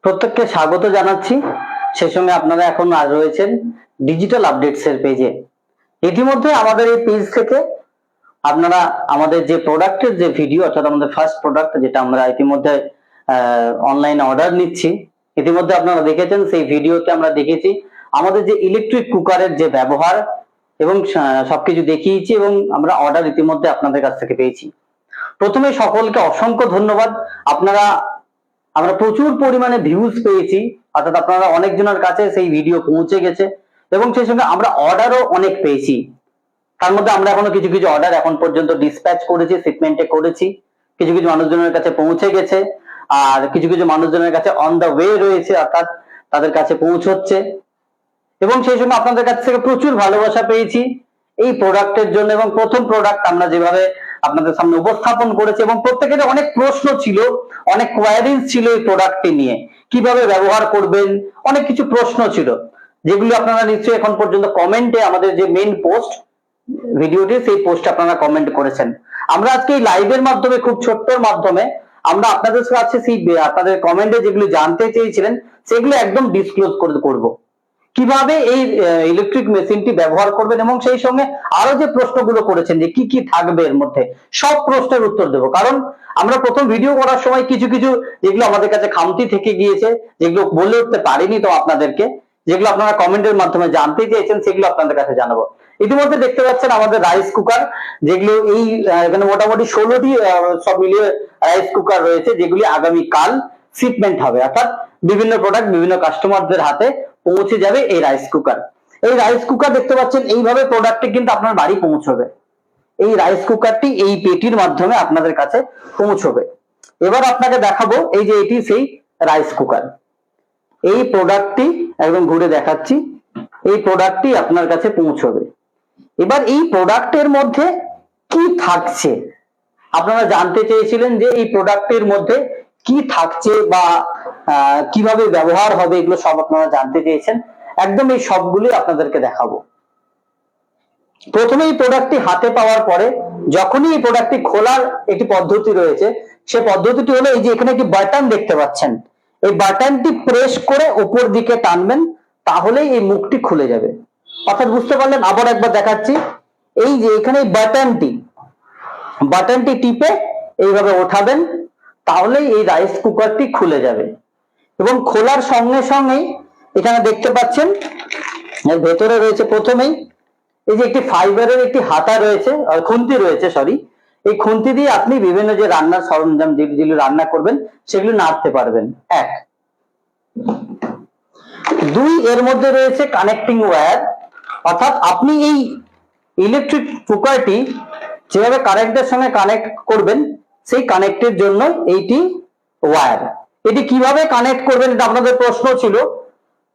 প্রত্যেককে স্বাগত জানাচ্ছি। সেই সঙ্গে আপনারা এখন আর রয়েছেন ডিজিটাল আপডেটস এর পেজে। ইতিমধ্যে আমাদের এই পেজ থেকে আপনারা আমাদের যে প্রোডাক্টের যে ভিডিও, অর্থাৎ আমাদের ফার্স্ট প্রোডাক্ট যেটা আমরা ইতিমধ্যে অনলাইনে অর্ডার নিচ্ছি, ইতিমধ্যে আপনারা দেখেছেন। সেই ভিডিওতে আমরা দেখেছি আমাদের যে ইলেকট্রিক কুকারের যে ব্যবহার এবং সবকিছু দেখিয়েছি, এবং আমরা অর্ডার ইতিমধ্যে আপনাদের কাছ থেকে পেয়েছি। প্রথমে সকলকে অসংখ্য ধন্যবাদ। আমরা প্রচুর পরিমাণে ভিউজ পেয়েছি, অর্থাৎ আপনারা অনেকজনের কাছে সেই ভিডিও পৌঁছে গেছে, এবং সেই সঙ্গে আমরা অর্ডারও অনেক পেয়েছি। তার মধ্যে আমরা এখনো কিছু কিছু অর্ডার এখন পর্যন্ত ডিসপ্যাচ করেছি, শিপমেন্টে করেছি, কিছু কিছু মানুষজনের কাছে পৌঁছে গেছে, আর কিছু কিছু মানুষজনের কাছে অন দ্য ওয়ে রয়েছে, অর্থাৎ তাদের কাছে পৌঁছচ্ছে। এবং সেই সঙ্গে আপনাদের কাছ থেকে প্রচুর ভালোবাসা পেয়েছি এই প্রোডাক্টের জন্য। এবং প্রথম প্রোডাক্ট আমরা যেভাবে আপনাদের সামনে উপস্থাপন করেছি, এবং প্রত্যেকের অনেক প্রশ্ন ছিল, অনেক কোয়ারিজ ছিল এই প্রোডাক্টটি নিয়ে, কিভাবে ব্যবহার করবেন, অনেক কিছু প্রশ্ন ছিল, যেগুলি আপনারা নিশ্চয়ই এখন পর্যন্ত কমেন্টে, আমাদের যে মেইন পোস্ট ভিডিওটি, সেই পোস্টে আপনারা কমেন্ট করেছেন। আমরা আজকে এই লাইভের মাধ্যমে, খুব ছোট্টর মাধ্যমে, আমরা আপনাদের কাছে সেই আপনাদের কমেন্টে যেগুলি জানতে চেয়েছিলেন সেগুলো একদম ডিসক্লোজ করব। কিভাবে এই ইলেকট্রিক মেশিনটি ব্যবহার করবেন, এবং সেই সঙ্গে আরো যে প্রশ্নগুলো করেছেন যে কি কি থাকবে এর মধ্যে, সব প্রশ্নের উত্তর দেবো। কারণ আমরা প্রথম ভিডিও করার সময় কিছু কিছু যেগুলো আমাদের কাছে খামতি থেকে গিয়েছে, যেগুলো বলে উঠতে পারিনি তো আপনাদেরকে, যেগুলো আপনারা কমেন্টের মাধ্যমে জানতে চেয়েছেন, সেগুলো আপনাদের কাছে জানাবো। ইতিমধ্যে দেখতে পাচ্ছেন আমাদের রাইস কুকার, যেগুলো এই এখানে মোটামুটি 16টি সব মিলিয়ে রাইস কুকার রয়েছে, যেগুলি আগামীকাল শিপমেন্ট হবে, অর্থাৎ বিভিন্ন প্রোডাক্ট বিভিন্ন কাস্টমারদের হাতে পৌঁছে যাবে এই রাইস কুকার। এই রাইস কুকার দেখতে পাচ্ছেন, এইভাবে প্রোডাক্টটি কিন্তু আপনার বাড়ি পৌঁছবে। এই রাইস কুকারটি এই পেটির মাধ্যমে আপনাদের কাছে পৌঁছবে। এবার আপনাকে দেখাবো, এই যে এটি সেই রাইস কুকার। এই প্রোডাক্টটি একদম ঘুরে দেখাচ্ছি, এই প্রোডাক্টটি আপনার কাছে পৌঁছবে। এবার এই প্রোডাক্টের মধ্যে কি থাকছে, আপনারা জানতে চেয়েছিলেন যে এই প্রোডাক্টের মধ্যে কি থাকছে বা কিভাবে ব্যবহার হবে, এগুলো সব আপনারা জানতে চেয়েছেন। একদম এই সবগুলি আপনাদেরকে দেখাবো। প্রথমে এই প্রোডাক্টটি হাতে পাওয়ার পরে, যখনই এই প্রোডাক্টটি খোলার একটি পদ্ধতি রয়েছে, সে পদ্ধতিটি হলো এই যে এখানে একটি বাটন দেখতে পাচ্ছেন, এই বাটনটি প্রেস করে উপর দিকে টানবেন, তাহলেই এই মুখটি খুলে যাবে। অর্থাৎ বুঝতে পারলেন? আবার একবার দেখাচ্ছি, এই যে এখানে এই বাটনটি টিপে এইভাবে ওঠাবেন, তাহলেই এই রাইস কুকারটি খুলে যাবে। এবং খোলার সঙ্গে সঙ্গেই এখানে দেখতে পাচ্ছেন এর ভেতরে রয়েছে প্রথমেই এই যে একটি ফাইবারের একটি হাতা রয়েছে, খুন্তি রয়েছে, সরি। এই খুন্তি দিয়ে আপনি বিভিন্ন যে রান্নার সরঞ্জাম যেগুলো রান্না করবেন সেগুলো নাড়তে পারবেন। 1, 2, এর মধ্যে রয়েছে কানেক্টিং ওয়্যার, অর্থাৎ আপনি এই ইলেকট্রিক কুকারটি যেভাবে কারেন্টের সঙ্গে কানেক্ট করবেন, সেই কানেক্টের জন্য এইটি ওয়্যার। এটি কিভাবে কানেক্ট করবেন, এটা আপনাদের প্রশ্ন ছিল,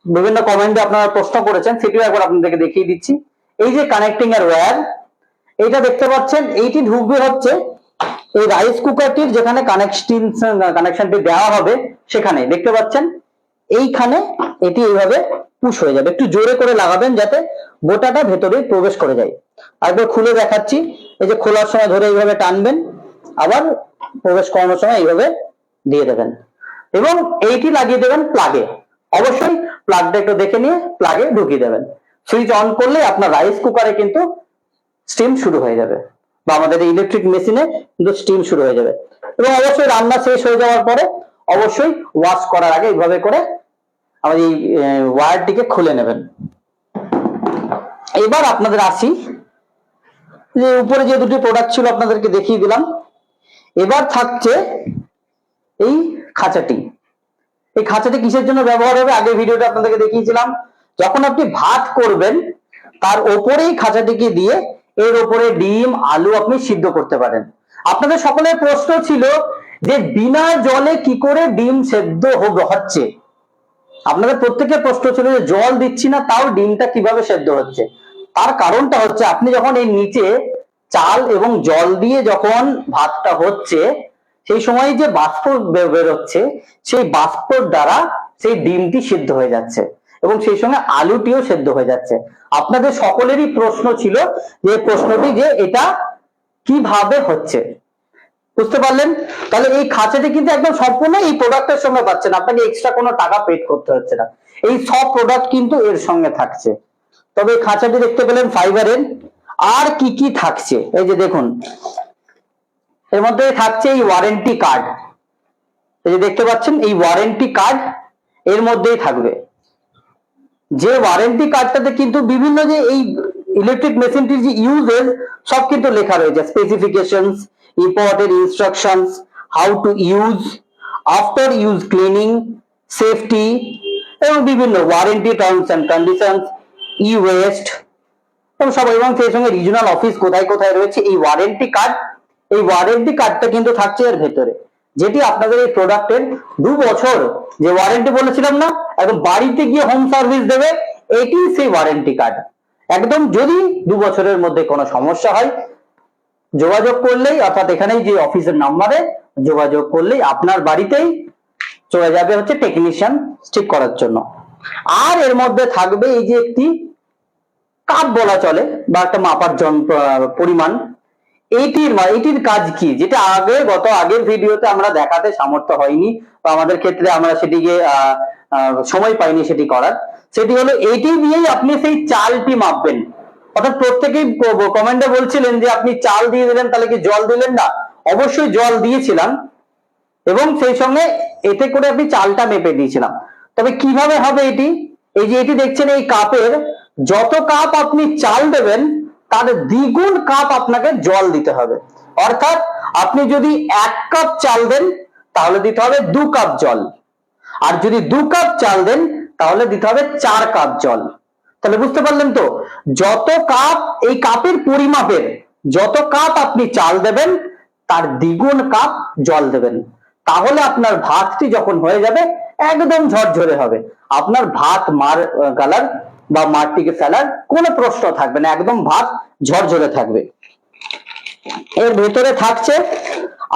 বিভিন্ন কমেন্টে আপনারা প্রশ্ন করেছেন, সেটিও একবার আপনাদেরকে দেখিয়ে দিচ্ছি। এই যে কানেক্টিং এর ওয়্যার, এইটা দেখতে পাচ্ছেন, এইটি ঢুকবে হচ্ছে এই রাইস কুকারটির যেখানে কানেকশনটি দেওয়া হবে, সেখানে দেখতে পাচ্ছেন এইখানে এটি এইভাবে পুশ হয়ে যাবে। একটু জোরে করে লাগাবেন যাতে গোটাটা ভেতরে প্রবেশ করে যায়। আরেকবার খুলে দেখাচ্ছি, এই যে খোলার সময় ধরে এইভাবে টানবেন, আবার প্রবেশ করানোর সময় এইভাবে দিয়ে দেবেন, এবং এইটি লাগিয়ে দেবেন প্লাগে। অবশ্যই প্লাগটা একটু দেখে নিয়ে প্লাগে ঢুকিয়ে দেবেন। সুইচ অন করলে আপনার রাইস কুকারে কিন্তু স্টিম শুরু হয়ে যাবে, বা আমাদের ইলেকট্রিক মেশিনে কিন্তু স্টিম শুরু হয়ে যাবে। এবং অবশ্যই রান্না শেষ হয়ে যাওয়ার পরে অবশ্যই ওয়াশ করার আগে এইভাবে করে আমাদের এই ওয়্যারটিকে খুলে নেবেন। এবার আপনাদের আসি, যে উপরে যে দুটি প্রোডাক্ট ছিল আপনাদেরকে দেখিয়ে দিলাম। এবার থাকছে এই খাঁচাটি। এই খাঁচাটি কিসের জন্য ব্যবহার হবে, আগে ভিডিওটা আপনাদেরকে দেখিয়েছিলাম। যখন আপনি ভাত করবেন, তার ওপরেই খাঁচাটিকে দিয়ে এর ওপরে ডিম, আলু আপনি সিদ্ধ করতে পারেন। আপনাদের সকলের প্রশ্ন ছিল যে বিনা জলে কি করে ডিম সেদ্ধ হচ্ছে। আপনাদের প্রত্যেকের প্রশ্ন ছিল যে জল দিচ্ছি না, তাও ডিমটা কিভাবে সেদ্ধ হচ্ছে। তার কারণটা হচ্ছে, আপনি যখন এই নিচে চাল এবং জল দিয়ে যখন ভাতটা হচ্ছে, সেই সময় যে বাষ্প বেরোচ্ছে, সেই বাষ্পর দ্বারা সেই ডিমটি সিদ্ধ হয়ে যাচ্ছে, এবং সেই সঙ্গে আলুটিও সেদ্ধ হয়ে যাচ্ছে। আপনাদের সকলেরই প্রশ্ন ছিল যে প্রশ্নটি, যে এটা কিভাবে হচ্ছে। বুঝতে পারলেন? তাহলে এই খাঁচাটি কিন্তু একদম সম্পূর্ণ এই প্রোডাক্টের সঙ্গে পাচ্ছেন, আপনাকে এক্সট্রা কোনো টাকা পেড করতে হচ্ছে না, এই সব প্রোডাক্ট কিন্তু এর সঙ্গে থাকছে। তবে এই খাঁচাটি দেখতে পেলেন ফাইবারের। আর কি কি থাকছে এই যে দেখুন, এর মধ্যে থাকছে এই ওয়ারেন্টি কার্ড, এই যে দেখতে পাচ্ছেন এই ওয়ারেন্টি কার্ড এর মধ্যেই থাকবে। যে ওয়ারেন্টি কার্ডটাতে কিন্তু বিভিন্ন যে এই ইলেকট্রিক মেশিনটির যে ইউজেস সব কিন্তু লেখা রয়েছে, specifications, important instructions, how to use, after use cleaning, safety এবং বিভিন্ন warranty terms and conditions, e waste এবং সব, এবং সেই সঙ্গে রিজিওনাল অফিস কোথায় কোথায় রয়েছে, এই ওয়ারেন্টি কার্ড, এই ওয়ারেন্টি কার্ডটা কিন্তু থাকছে এর ভেতরে, যেটি আপনাদের এই প্রোডাক্টের 2 বছর যে ওয়ারেন্টি বলেছিলাম না, একদম বাড়িতে গিয়ে হোম সার্ভিস দেবে, এটি সেই ওয়ারেন্টি কার্ড। একদম যদি 2 বছরের মধ্যে কোনো সমস্যা হয় যোগাযোগ করলেই, অর্থাৎ এখানেই যে অফিসের নাম্বারে যোগাযোগ করলেই আপনার বাড়িতেই চলে যাবে হচ্ছে টেকনিশিয়ান ঠিক করার জন্য। আর এর মধ্যে থাকবে এই যে একটি কাপ বলা চলে বা একটা মাপার যন্ত্র পরিমাণ, এইটির কাজ কি, যেটা আগের ভিডিওতে আমরা দেখাতে সামর্থ্য হয়নি বা আমাদের ক্ষেত্রে আমরা সেটিকে সময় পাইনি সেটি করার, সেটি হলো এইটি দিয়েই আপনি সেই চালটি মাপবেন। অর্থাৎ প্রত্যেকেই কমেন্টে বলছিলেন যে আপনি চাল দিয়ে দিলেন তাহলে কি জল দিলেন না, অবশ্যই জল দিয়েছিলাম এবং সেই সঙ্গে এতে করে আপনি চালটা মেপে দিয়েছিলাম। তবে কিভাবে হবে এটি, এই যে এটি দেখছেন এই কাপের যত কাপ আপনি চাল দেবেন তার দ্বিগুণ কাপ আপনাকে জল দিতে হবে। অর্থাৎ আপনি যদি 1 কাপ চাল দেন তাহলে দিতে হবে 2 কাপ জল, আর যদি 2 কাপ চাল দেন তাহলে দিতে হবে 4 কাপ জল। তাহলে বুঝতে পারলেন তো, যত কাপ এই কাপের পরিমাপের যত কাপ আপনি চাল দেবেন তার দ্বিগুণ কাপ জল দেবেন, তাহলে আপনার ভাতটি যখন হয়ে যাবে একদম ঝরঝরে হবে, আপনার ভাত মার গালার বা মারটিকে ফেলার কোনো প্রশ্ন থাকবে না, একদম ভাত ঝরঝরে থাকবে। এর ভেতরে থাকছে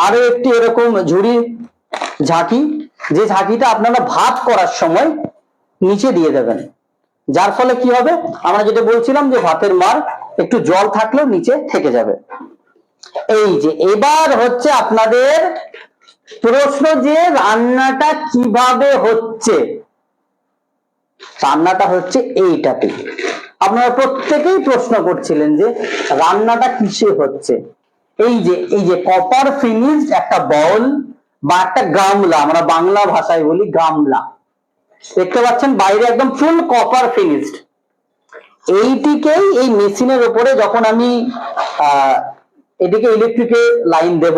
আরো একটি এরকম ঝুড়ি ঝাঁকি, যে ঝাঁকিটা আপনারা ভাত করার সময় নিচে দিয়ে দেবেন, যার ফলে কি হবে, আমরা যেটা বলছিলাম যে ভাতের মার একটু জল থাকলেও নিচে থেকে যাবে। এই যে এবার হচ্ছে আপনাদের প্রশ্ন যে রান্নাটা কিভাবে হচ্ছে, রান্নাটা হচ্ছে এইটাতে। আপনারা প্রত্যেকেই প্রশ্ন করছিলেন যে রান্নাটা কিসে হচ্ছে। এই যে কপার ফিনিশড একটা বাউল বা একটা গামলা, আমরা বাংলা ভাষায় বলি গামলা, দেখতে পাচ্ছেন বাইরে একদম ফুল কপার ফিনিশড। এইটিকেই এই মেশিনের উপরে যখন আমি এদিকে ইলেকট্রিকের লাইন দেব,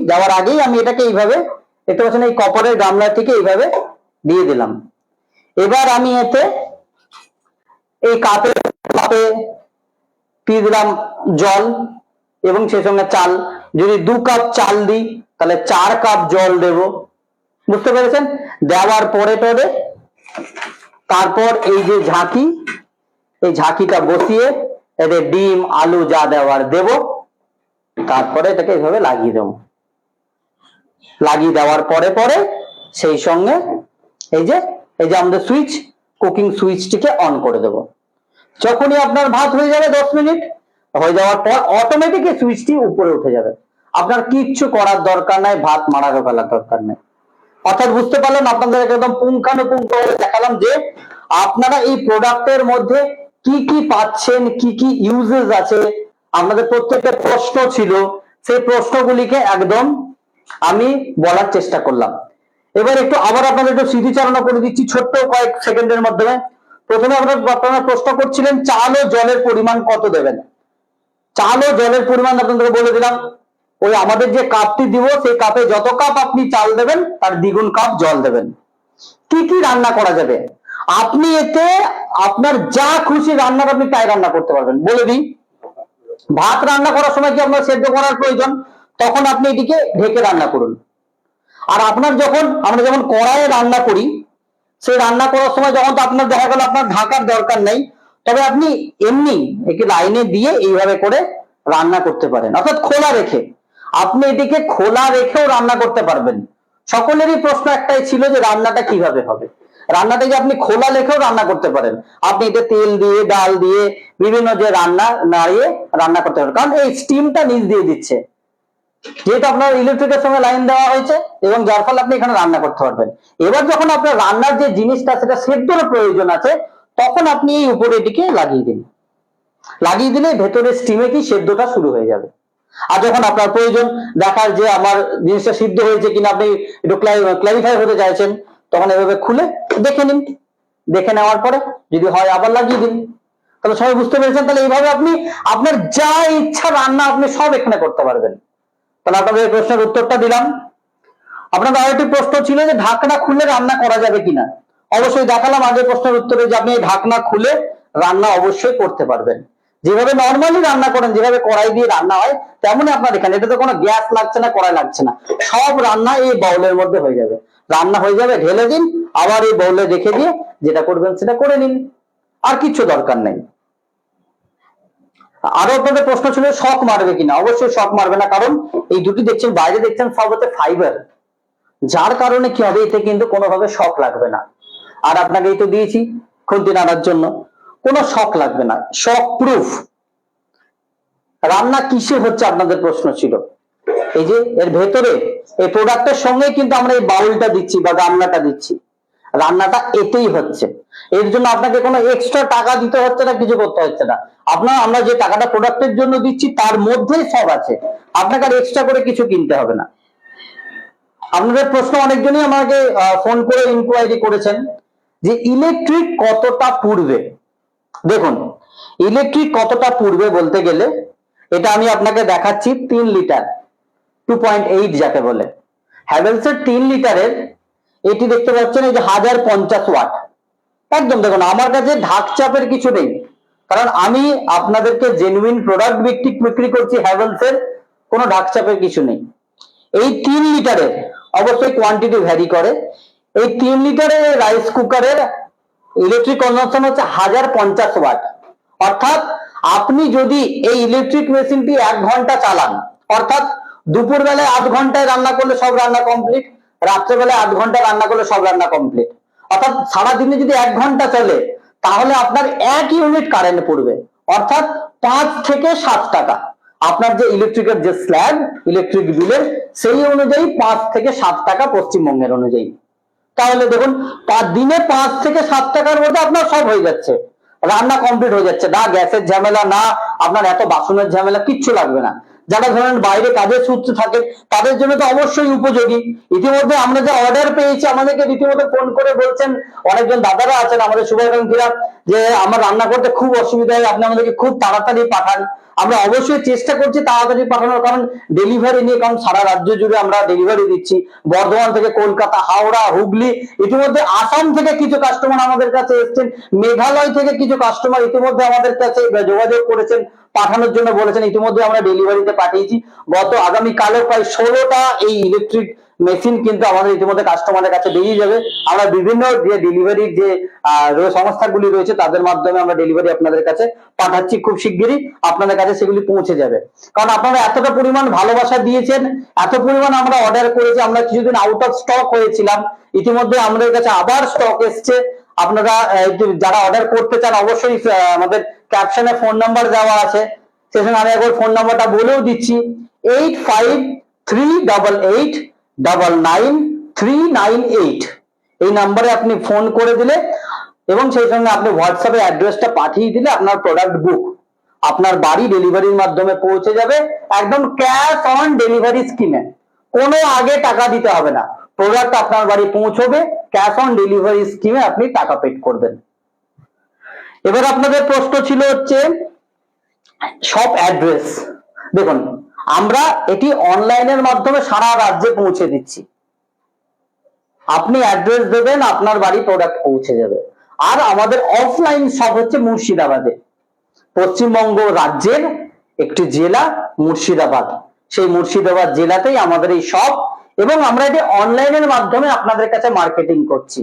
দেওয়ার আগেই আমি এটাকে এইভাবে দেখতে পাচ্ছেন এই কপারের গামলাটিকে এইভাবে দিয়ে দিলাম। এবার আমি এতে এই কাপে দিয়ে দিলাম জল এবং সেই সঙ্গে চাল, যদি 2 কাপ চাল দিই তাহলে 4 কাপ জল দেব, বুঝতে পেরেছেন? দেওয়ার পরে তারপর এই যে ঝাঁকি, এই ঝাঁকিটা বসিয়ে এতে ডিম আলু যা দেওয়ার দেব, তারপরে এটাকে এইভাবে লাগিয়ে দেব। লাগিয়ে দেওয়ার পরে সেই সঙ্গে এই যে আমাদের সুইচ, কুকিং সুইচটিকে অন করে দেব। যখনই আপনার ভাত হয়ে যাবে 10 মিনিট হয়ে যাওয়ার পর অটোমেটিক এই সুইচটি উপরে উঠে যাবে, আপনার কিচ্ছু করার দরকার নাই, ভাত মারারও ফেলার দরকার নেই। অর্থাৎ বুঝতে পারলেন, আপনাদের একদম পুঙ্খানুপুঙ্খ দেখালাম যে আপনারা এই প্রোডাক্টের মধ্যে কি কি পাচ্ছেন, কি কি ইউজেস আছে। আপনাদের প্রত্যেকটা প্রশ্ন ছিল, সেই প্রশ্নগুলিকে একদম আমি বলার চেষ্টা করলাম। এবার একটু আবার আপনাদের একটু স্মৃতিচারণা করে দিচ্ছি ছোট্ট কয়েক সেকেন্ডের মাধ্যমে। প্রথমে আপনারা প্রশ্ন করছিলেন চাল ও জলের পরিমাণ কত দেবেন। চাল ও জলের পরিমাণ আপনাদের বলে দিলাম, ওই আমাদের যে কাপটি দিব সেই কাপে যত কাপ আপনি চাল দেবেন তার দ্বিগুণ কাপ জল দেবেন। কি কি রান্না করা যাবে, আপনি এতে আপনার যা খুশি রান্নার আপনি তাই রান্না করতে পারবেন। বলে দিই, ভাত রান্না করার সময় কি আপনার সেদ্ধ করার প্রয়োজন, তখন আপনি এটিকে ঢেকে রান্না করুন। আর আপনার আমরা যখন কড়াইয়ে রান্না করি, সেই রান্না করার সময় যখন তো আপনার দেখা গেল আপনার ঢাকার দরকার নেই, তবে আপনি এমনি একে লাইনে দিয়ে এইভাবে করে রান্না করতে পারেন, অর্থাৎ খোলা রেখে। আপনি এটিকে খোলা রেখেও রান্না করতে পারবেন। সকলেরই প্রশ্ন একটাই ছিল যে রান্নাটা কিভাবে হবে। রান্নাটা যে আপনি খোলা রেখেও রান্না করতে পারেন, আপনি এতে তেল দিয়ে ডাল দিয়ে বিভিন্ন যে রান্না নাড়িয়ে রান্না করতে পারেন, কারণ এই স্টিমটা নিচ দিয়ে দিচ্ছে। যেহেতু আপনার ইলেকট্রিকের সঙ্গে লাইন দেওয়া হয়েছে এবং যার ফলে আপনি এখানে রান্না করতে পারবেন। এবার যখন আপনার রান্নার যে জিনিসটা সেটা সেদ্ধর প্রয়োজন আছে, তখন আপনি এই উপরে এটিকে লাগিয়ে দিন। লাগিয়ে দিলে ভেতরে স্টিমে কি সেদ্ধটা শুরু হয়ে যাবে। আর যখন আপনার প্রয়োজন দেখার যে আমার জিনিসটা সিদ্ধ হয়েছে কিনা, আপনি একটু ক্লারিফাই হতে চাইছেন, তখন এভাবে খুলে দেখে নিন। দেখে নেওয়ার পরে যদি হয় আবার লাগিয়ে দিন। তাহলে সবাই বুঝতে পেরেছেন? তাহলে এইভাবে আপনি আপনার যা ইচ্ছা রান্না আপনি সব এখানে করতে পারবেন। তাহলে আপনাদের এই প্রশ্নের উত্তরটা দিলাম। আপনাদের আরেকটি প্রশ্ন ছিল যে ঢাকনা খুলে রান্না করা যাবে কিনা। অবশ্যই দেখালাম আগের প্রশ্নের উত্তরে যে আপনি ঢাকনা খুলে রান্না অবশ্যই করতে পারবেন। যেভাবে নর্মালি রান্না করেন, যেভাবে কড়াই দিয়ে রান্না হয়, তেমনই আপনার এখানে, এটাতে কোনো গ্যাস লাগছে না, কড়াই লাগছে না, সব রান্না এই বাউলের মধ্যে হয়ে যাবে। রান্না হয়ে যাবে, ঢেলে দিন, আবার এই বাউলে রেখে দিয়ে যেটা করবেন সেটা করে নিন, আর কিছু দরকার নেই। আরো আপনাদের প্রশ্ন ছিল শক মারবে কিনা। অবশ্যই শক মারবে না, কারণ এই দুটি দেখছেন বাইরে দেখছেন সব হচ্ছে ফাইবার, যার কারণে কি হবে, এতে কিন্তু কোনোভাবে শক লাগবে না। আর আপনাকে এই তো দিয়েছি খুন্তি নাড়ার জন্য, কোনো শক লাগবে না, শক প্রুফ। রান্না কিসে হচ্ছে আপনাদের প্রশ্ন ছিল, এই যে এর ভেতরে এই প্রোডাক্টের সঙ্গে কিন্তু আমরা এই বাউলটা দিচ্ছি বা গামলাটা দিচ্ছি, রান্নাটা এতেই হচ্ছে। এর জন্য আপনাকে কোনো এক্সট্রা টাকা দিতে হচ্ছে না, কিছু করতে হচ্ছে না। আমরা যে টাকাটা প্রোডাক্টের জন্য দিচ্ছি তার মধ্যেই সব আছে, আপনাকে আর এক্সট্রা করে কিছু কিনতে হবে না। আপনাদের প্রশ্ন অনেকজনই আমাকে ফোন করে ইনকোয়ারি করেছেন যে ইলেকট্রিক কতটা পুড়বে। দেখুন, ইলেকট্রিক কতটা পুড়বে বলতে গেলে এটা আমি আপনাকে দেখাচ্ছি 3 লিটার 2.8 যাকে বলে, হ্যাভেলসের 3 লিটারের এটি দেখতে পাচ্ছেন, এই যে 1050 ওয়াট। একদম দেখুন, আমার কাছে ঢাকচাপের কিছু নেই, কারণ আমি আপনাদেরকে জেনুইন প্রোডাক্ট বিক্রি করছি হ্যাভেলসের, কোনো ঢাকচাপের কিছু নেই। এই 3 লিটারের অবশ্যই কোয়ান্টিটি ভ্যারি করে, এই 3 লিটারের রাইস কুকারের ইলেকট্রিক কনজাম্পশন হচ্ছে 1050 ওয়াট। অর্থাৎ আপনি যদি এই ইলেকট্রিক মেশিনটি 1 ঘন্টা চালান, অর্থাৎ দুপুর বেলায় 8 ঘন্টায় রান্না করলে সব রান্না কমপ্লিট, রাত্রেবেলায় 8 ঘন্টা রান্না করলে সব রান্না কমপ্লিট, অর্থাৎ সারাদিনে যদি 1 ঘন্টা চলে, তাহলে আপনার 1 ইউনিট কারেন্ট পড়বে, অর্থাৎ 5 থেকে 7 টাকা। আপনার যে ইলেকট্রিকের যে স্ল্যাব ইলেকট্রিক বিলের, সেই অনুযায়ী 5 থেকে 7 টাকা পশ্চিমবঙ্গের অনুযায়ী। তাহলে দেখুন, দিনে 5 থেকে 7 টাকার মধ্যে আপনার সব হয়ে যাচ্ছে, রান্না কমপ্লিট হয়ে যাচ্ছে, না গ্যাসের ঝামেলা, না আপনার এত বাসনের ঝামেলা, কিচ্ছু লাগবে না। যারা ধরেন বাইরে কাজের সূত্রে থাকেন, তাদের জন্য তো অবশ্যই উপযোগী। ইতিমধ্যে আমরা যে অর্ডার পেয়েছি, আমাদেরকে রীতিমতো ফোন করে বলছেন অনেকজন দাদারা আছেন আমাদের শুভাকাঙ্ক্ষীরা, যে আমার রান্না করতে খুব অসুবিধা হয়, আপনি আমাদেরকে খুব তাড়াতাড়ি পাঠান। আমরা অবশ্যই চেষ্টা করছি তাড়াতাড়ি পাঠানোর, কারণ ডেলিভারি নিয়ে, কারণ সারা রাজ্য জুড়ে আমরা ডেলিভারি দিচ্ছি, বর্ধমান থেকে কলকাতা, হাওড়া, হুগলি, ইতিমধ্যে আসাম থেকে কিছু কাস্টমার আমাদের কাছে এসেছেন, মেঘালয় থেকে কিছু কাস্টমার ইতিমধ্যে আমাদের কাছে যোগাযোগ করেছেন, পাঠানোর জন্য বলেছেন, ইতিমধ্যে আমরা ডেলিভারিতে পাঠিয়েছি। আগামীকালও প্রায় 16টা এই ইলেকট্রিক মেশিন কিন্তু আমাদের ইতিমধ্যে কাস্টমারের কাছে বেরিয়ে যাবে। আমরা বিভিন্ন যে ডেলিভারির যে সংস্থাগুলি রয়েছে তাদের মাধ্যমে আমরা ডেলিভারি আপনাদের কাছে পাঠাচ্ছি, খুব শিগগিরই আপনাদের কাছে সেগুলি পৌঁছে যাবে। কারণ আপনারা এতটা পরিমাণ ভালোবাসা দিয়েছেন, এত পরিমাণ আমরা অর্ডার করেছি, আমরা কিছুদিন আউট অফ স্টক হয়েছিলাম, ইতিমধ্যে আমাদের কাছে আবার স্টক এসছে। আপনারা যারা অর্ডার করতে চান, অবশ্যই আমাদের ক্যাপশনে ফোন নাম্বার দেওয়া আছে, সেখানে আমি একবার ফোন নাম্বারটা বলেও দিচ্ছি, 8538999398। এই নাম্বারে আপনি ফোন করে দিলে এবং সেই সঙ্গে আপনি হোয়াটসঅ্যাপে অ্যাড্রেসটা পাঠিয়ে দিলে আপনার প্রোডাক্ট বুক আপনার বাড়ি ডেলিভারির মাধ্যমে পৌঁছে যাবে, একদম ক্যাশ অন ডেলিভারি স্কিমে। কোনো আগে টাকা দিতে হবে না, প্রোডাক্ট আপনার বাড়ি পৌঁছবে, ক্যাশ অন ডেলিভারি স্কিমে আপনি টাকা পেড করবেন। এবার আপনাদের প্রশ্ন ছিল হচ্ছে শপ অ্যাড্রেস। দেখুন, আমরা এটি অনলাইনের মাধ্যমে সারা রাজ্যে পৌঁছে দিচ্ছি, আপনি অ্যাড্রেস দেবেন, আপনার বাড়ি প্রোডাক্ট পৌঁছে যাবে। আর আমাদের অফলাইন শপ হচ্ছে মুর্শিদাবাদে, পশ্চিমবঙ্গ রাজ্যের একটি জেলা মুর্শিদাবাদ, সেই মুর্শিদাবাদ জেলাতেই আমাদের এই শপ, এবং আমরা এটি অনলাইনের মাধ্যমে আপনাদের কাছে মার্কেটিং করছি,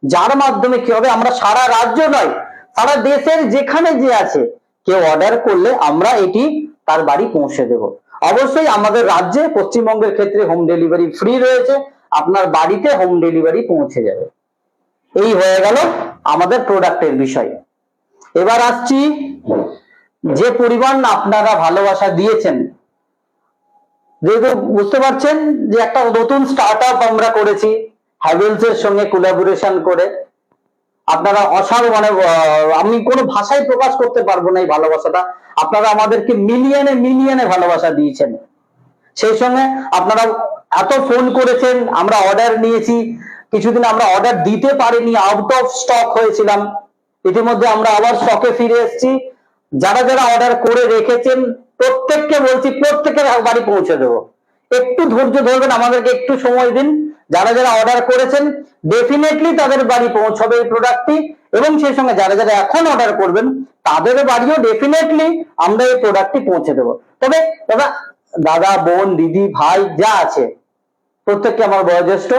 যার মাধ্যমে কি হবে, আমরা সারা রাজ্য নয়, সারা দেশের যেখানে যে আছে কেউ অর্ডার করলে আমরা এটি তার বাড়ি পৌঁছে দেব। অবশ্যই আমাদের রাজ্যে পশ্চিমবঙ্গের ক্ষেত্রে হোম ডেলিভারি ফ্রি রয়েছে, আপনার বাড়িতে হোম ডেলিভারি পৌঁছে যাবে। এই হয়ে গেল আমাদের প্রোডাক্টের বিষয়। এবার আসছি, যে পরিমাণ আপনারা ভালোবাসা দিয়েছেন যেহেতু বুঝতে পারছেন যে একটা নতুন স্টার্ট আপ আমরা করেছি হ্যাভেলস এর সঙ্গে কোলাবোরেশন করে, আপনারা অসাধারণ, আমি কোনো ভাষায় প্রকাশ করতে পারবো না এই ভালোবাসাটা। আপনারা আমাদেরকে মিলিয়নে মিলিয়নে ভালোবাসা দিয়েছেন, সেই সঙ্গে আপনারা এত ফোন করেছেন, আমরা অর্ডার নিয়েছি, কিছুদিন আমরা অর্ডার দিতে পারিনি, আউট অফ স্টক হয়েছিলাম, ইতিমধ্যে আমরা আবার স্টকে ফিরে এসেছি। যারা যারা অর্ডার করে রেখেছেন প্রত্যেককে বলছি, প্রত্যেকের বাড়ি পৌঁছে দেবো। একটু ধৈর্য ধরবেন, আমাদেরকে একটু সময় দিন। যারা যারা অর্ডার করেছেন ডেফিনেটলি তাদের বাড়ি পৌঁছবে এই প্রোডাক্টটি, এবং সেই সঙ্গে যারা যারা এখন অর্ডার করবেন তাদের বাড়িও ডেফিনেটলি আমরা এই প্রোডাক্টটি পৌঁছে দেবো। তবে দাদা, দাদা, বোন, দিদি, ভাই যা আছে প্রত্যেককে আমার বয়োজ্যেষ্ঠ,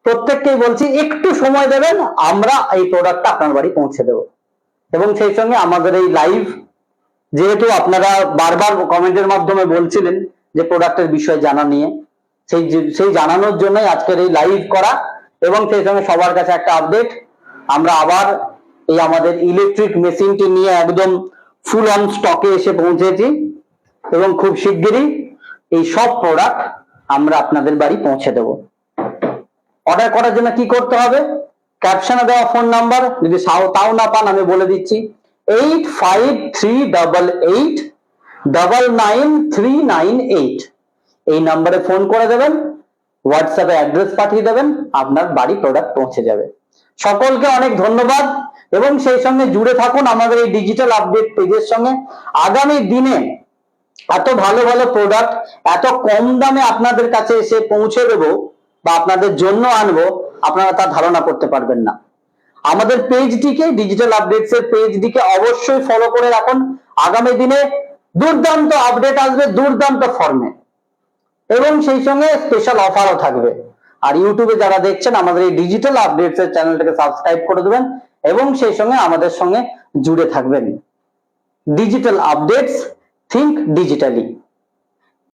প্রত্যেককেই বলছি একটু সময় দেবেন, আমরা এই প্রোডাক্টটা আপনার বাড়ি পৌঁছে দেবো। এবং সেই সঙ্গে আমাদের এই লাইভ, যেহেতু আপনারা বারবার কমেন্টের মাধ্যমে বলছিলেন যে প্রোডাক্টের বিষয়ে জানা নিয়ে, সেই জানানোর জন্যই আজকের এই লাইভ করা। এবং সেই সঙ্গে সবার কাছে একটা আপডেট, আমরা আবার এই আমাদের ইলেকট্রিক মেশিনটি নিয়ে একদম ফুল অন স্টকে এসে পৌঁছেছি, এবং খুব শিগগিরই এই সব প্রোডাক্ট আমরা আপনাদের বাড়ি পৌঁছে দেব। অর্ডার করার জন্য কি করতে হবে, ক্যাপশনে দেওয়া ফোন নাম্বার, যদি তাও না পান আমি বলে দিচ্ছি, 8538899398, এই নাম্বারে ফোন করে দেবেন, হোয়াটসঅ্যাপে অ্যাড্রেস পাঠিয়ে দেবেন, আপনার বাড়ি প্রোডাক্ট পৌঁছে যাবে। সকলকে অনেক ধন্যবাদ, এবং সেই সঙ্গে জুড়ে থাকুন আমাদের এই ডিজিটাল আপডেট পেজের সঙ্গে। আগামী দিনে এত ভালো ভালো প্রোডাক্ট এত কম দামে আপনাদের কাছে এসে পৌঁছে দেবো বা আপনাদের জন্য আনবো, আপনারা তা ধারণা করতে পারবেন না। আমাদের পেজটিকে, ডিজিটাল আপডেটস এর পেজটিকে অবশ্যই ফলো করে রাখুন। আগামী দিনে দুর্দান্ত আপডেট আসবে, দুর্দান্ত ফর্মে, এবং সেই সঙ্গে স্পেশাল অফারও থাকবে। আর ইউটিউবে যারা দেখছেন আমাদের এই ডিজিটাল আপডেটস এর চ্যানেলটাকে সাবস্ক্রাইব করে দেবেন, এবং সেই সঙ্গে আমাদের সঙ্গে জুড়ে থাকবেন। Digital updates, think digitally.